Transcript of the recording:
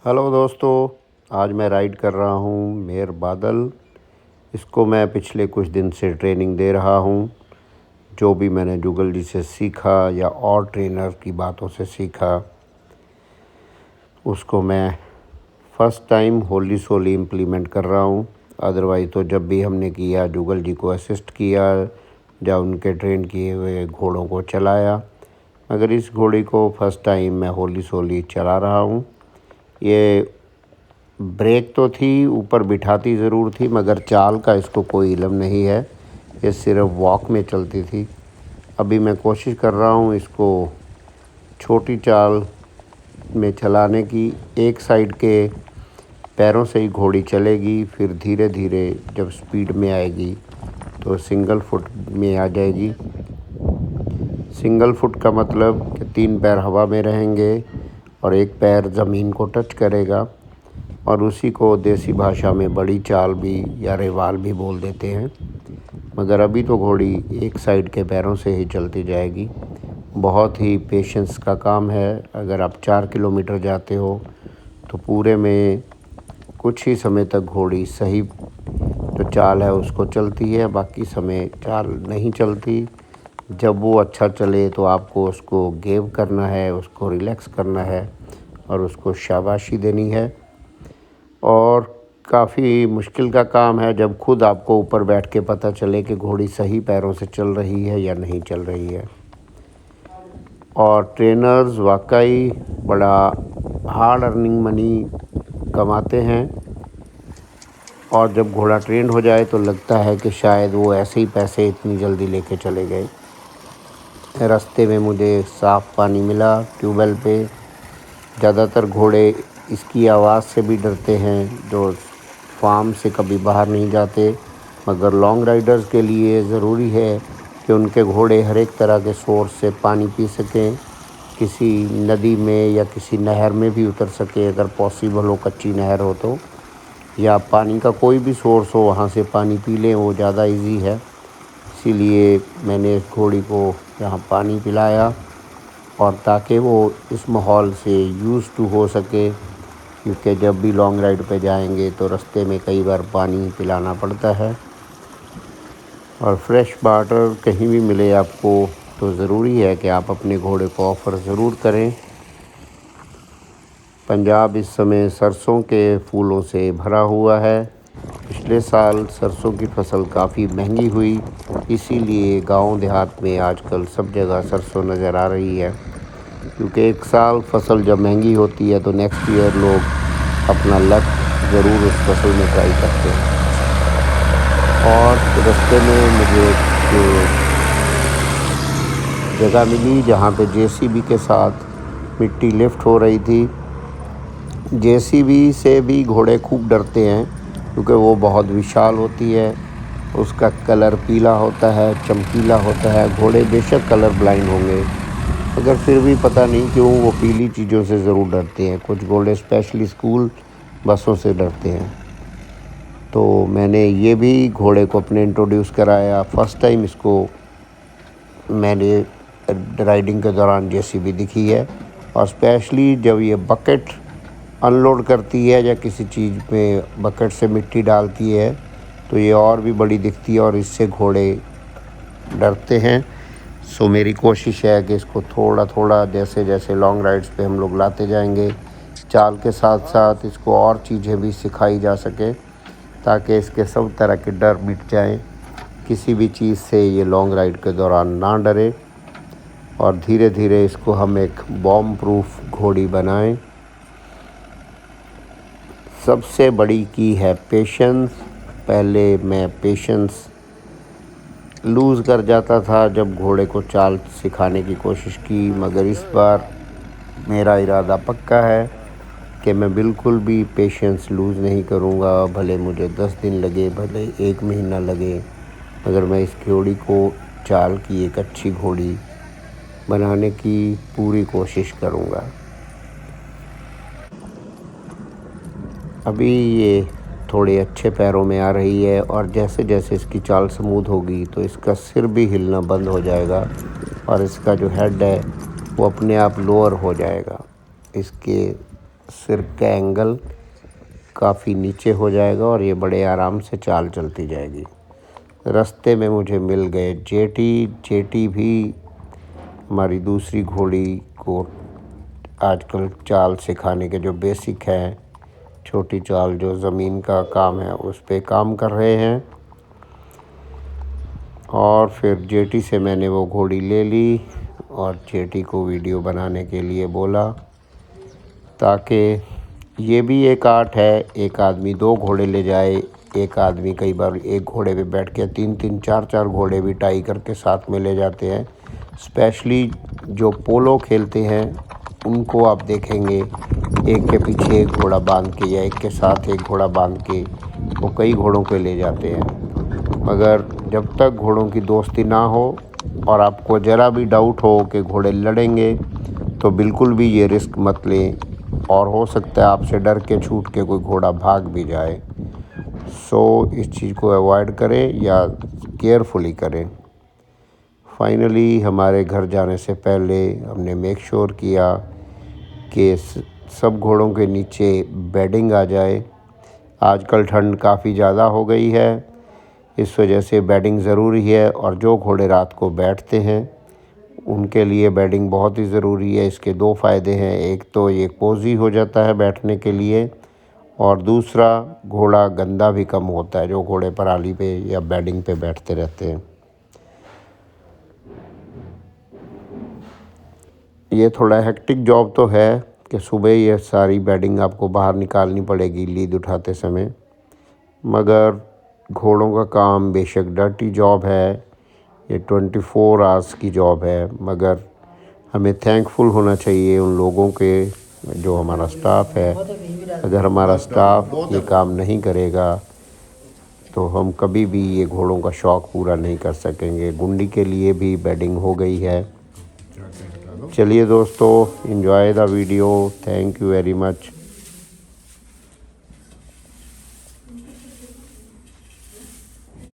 Hello दोस्तों। आज मैं राइड कर रहा हूँ मेयर बादल। इसको मैं पिछले कुछ दिन से ट्रेनिंग दे रहा हूँ। जो भी मैंने जुगल जी से सीखा या और ट्रेनर की बातों से सीखा, उसको मैं फ़र्स्ट टाइम होली सोली इम्प्लीमेंट कर रहा हूँ। अदरवाइज़ तो जब भी हमने किया, जुगल जी को असिस्ट किया या उनके ट्रेन किए हुए घोड़ों को चलाया, मगर इस घोड़ी को फ़र्स्ट टाइम मैं होली सोली चला रहा हूँ। ये ब्रेक तो थी, ऊपर बिठाती ज़रूर थी, मगर चाल का इसको कोई इल्म नहीं है। ये सिर्फ वॉक में चलती थी। अभी मैं कोशिश कर रहा हूँ इसको छोटी चाल में चलाने की। एक साइड के पैरों से ही घोड़ी चलेगी, फिर धीरे धीरे जब स्पीड में आएगी तो सिंगल फुट में आ जाएगी। सिंगल फुट का मतलब कि 3 पैर हवा में रहेंगे और एक पैर ज़मीन को टच करेगा, और उसी को देसी भाषा में बड़ी चाल भी या रेवाल भी बोल देते हैं। मगर अभी तो घोड़ी एक साइड के पैरों से ही चलती जाएगी। बहुत ही पेशेंस का काम है। अगर आप 4 किलोमीटर जाते हो तो पूरे में कुछ ही समय तक घोड़ी सही जो चाल है उसको चलती है, बाकी समय चाल नहीं चलती। जब वो अच्छा चले तो आपको उसको गेव करना है, उसको रिलैक्स करना है और उसको शाबाशी देनी है। और काफ़ी मुश्किल का काम है जब खुद आपको ऊपर बैठ के पता चले कि घोड़ी सही पैरों से चल रही है या नहीं चल रही है। और ट्रेनर्स वाकई बड़ा हार्ड अर्निंग मनी कमाते हैं, और जब घोड़ा ट्रेंड हो जाए तो लगता है कि शायद वो ऐसे ही पैसे इतनी जल्दी लेके चले गए। रास्ते में मुझे साफ़ पानी मिला ट्यूबवेल पे। ज़्यादातर घोड़े इसकी आवाज़ से भी डरते हैं जो फार्म से कभी बाहर नहीं जाते, मगर लॉन्ग राइडर्स के लिए ज़रूरी है कि उनके घोड़े हर एक तरह के सोर्स से पानी पी सकें। किसी नदी में या किसी नहर में भी उतर सके अगर पॉसिबल हो, कच्ची नहर हो तो, या पानी का कोई भी सोर्स हो वहाँ से पानी पी लें, वो ज़्यादा इजी है। इसीलिए मैंने इस घोड़ी को यहाँ पानी पिलाया, और ताकि वो इस माहौल से यूज़ टू हो सके, क्योंकि जब भी लॉन्ग राइड पे जाएंगे तो रास्ते में कई बार पानी पिलाना पड़ता है। और फ्रेश वाटर कहीं भी मिले आपको तो ज़रूरी है कि आप अपने घोड़े को ऑफ़र ज़रूर करें। पंजाब इस समय सरसों के फूलों से भरा हुआ है। पिछले साल सरसों की फसल काफ़ी महंगी हुई, इसीलिए गांव देहात में आजकल सब जगह सरसों नज़र आ रही है। क्योंकि एक साल फसल जब महंगी होती है तो नेक्स्ट ईयर लोग अपना लक ज़रूर उस फसल में ट्राई करते हैं। और रास्ते में मुझे एक जगह मिली जहाँ पे जेसीबी के साथ मिट्टी लिफ्ट हो रही थी। जेसीबी से भी घोड़े खूब डरते हैं क्योंकि वो बहुत विशाल होती है। उसका कलर पीला होता है, चमकीला होता है। घोड़े बेशक कलर ब्लाइंड होंगे, मगर फिर भी पता नहीं क्यों वो पीली चीज़ों से ज़रूर डरते हैं। कुछ घोड़े स्पेशली स्कूल बसों से डरते हैं। तो मैंने ये भी घोड़े को अपने इंट्रोड्यूस कराया। फ़र्स्ट टाइम इसको मैंने राइडिंग के दौरान जेसीबी दिखी है, और स्पेशली जब ये बकेट अनलोड करती है या किसी चीज़ में बकेट से मिट्टी डालती है तो ये और भी बड़ी दिखती है, और इससे घोड़े डरते हैं। सो मेरी कोशिश है कि इसको थोड़ा थोड़ा जैसे जैसे लॉन्ग राइड्स पे हम लोग लाते जाएंगे, चाल के साथ साथ इसको और चीज़ें भी सिखाई जा सके, ताकि इसके सब तरह के डर मिट जाएं। किसी भी चीज़ से ये लॉन्ग राइड के दौरान ना डरे, और धीरे धीरे इसको हम एक बॉम्ब प्रूफ घोड़ी बनाएं। सबसे बड़ी की है पेशेंस। पहले मैं पेशेंस लूज़ कर जाता था जब घोड़े को चाल सिखाने की कोशिश की, मगर इस बार मेरा इरादा पक्का है कि मैं बिल्कुल भी पेशेंस लूज़ नहीं करूँगा। भले मुझे 10 दिन लगे, भले 1 महीना लगे, मगर मैं इस घोड़ी को चाल की एक अच्छी घोड़ी बनाने की पूरी कोशिश करूँगा। अभी ये थोड़े अच्छे पैरों में आ रही है, और जैसे जैसे इसकी चाल स्मूथ होगी तो इसका सिर भी हिलना बंद हो जाएगा, और इसका जो हेड है वो अपने आप लोअर हो जाएगा। इसके सिर का एंगल काफ़ी नीचे हो जाएगा और ये बड़े आराम से चाल चलती जाएगी। रास्ते में मुझे मिल गए जेटी भी हमारी दूसरी घोड़ी को आजकल चाल सिखाने के जो बेसिक है, छोटी चाल जो ज़मीन का काम है उस पे काम कर रहे हैं। और फिर जेटी से मैंने वो घोड़ी ले ली और जेटी को वीडियो बनाने के लिए बोला, ताकि ये भी एक आर्ट है। एक आदमी 2 घोड़े ले जाए, एक आदमी कई बार एक घोड़े पे बैठ के 3-3 4-4 घोड़े भी टाई करके साथ में ले जाते हैं। स्पेशली जो पोलो खेलते हैं उनको आप देखेंगे, एक के पीछे एक घोड़ा बांध के या एक के साथ एक घोड़ा बांध के वो कई घोड़ों पे ले जाते हैं। मगर जब तक घोड़ों की दोस्ती ना हो और आपको ज़रा भी डाउट हो कि घोड़े लड़ेंगे, तो बिल्कुल भी ये रिस्क मत लें और हो सकता है आपसे डर के छूट के कोई घोड़ा भाग भी जाए। सो इस चीज़ को अवॉइड करें या केयरफुली करें। फाइनली हमारे घर जाने से पहले हमने मेक श्योर किया कि सब घोड़ों के नीचे बेडिंग आ जाए। आजकल ठंड काफ़ी ज़्यादा हो गई है, इस वजह से बेडिंग ज़रूरी है। और जो घोड़े रात को बैठते हैं उनके लिए बेडिंग बहुत ही ज़रूरी है। इसके 2 फ़ायदे हैं, एक तो ये कोज़ी हो जाता है बैठने के लिए, और दूसरा घोड़ा गंदा भी कम होता है जो घोड़े पराली पे या बेडिंग पे बैठते रहते हैं। ये थोड़ा हेक्टिक जॉब तो है कि सुबह ये सारी बेडिंग आपको बाहर निकालनी पड़ेगी लीद उठाते समय, मगर घोड़ों का काम बेशक डर्टी जॉब है, ये 24 आवर्स की जॉब है, मगर हमें थैंकफुल होना चाहिए उन लोगों के जो हमारा स्टाफ है। अगर हमारा स्टाफ ये काम नहीं करेगा तो हम कभी भी ये घोड़ों का शौक़ पूरा नहीं कर सकेंगे। गुंडी के लिए भी बेडिंग हो गई है। चलिए दोस्तों, enjoy the video. Thank you very much.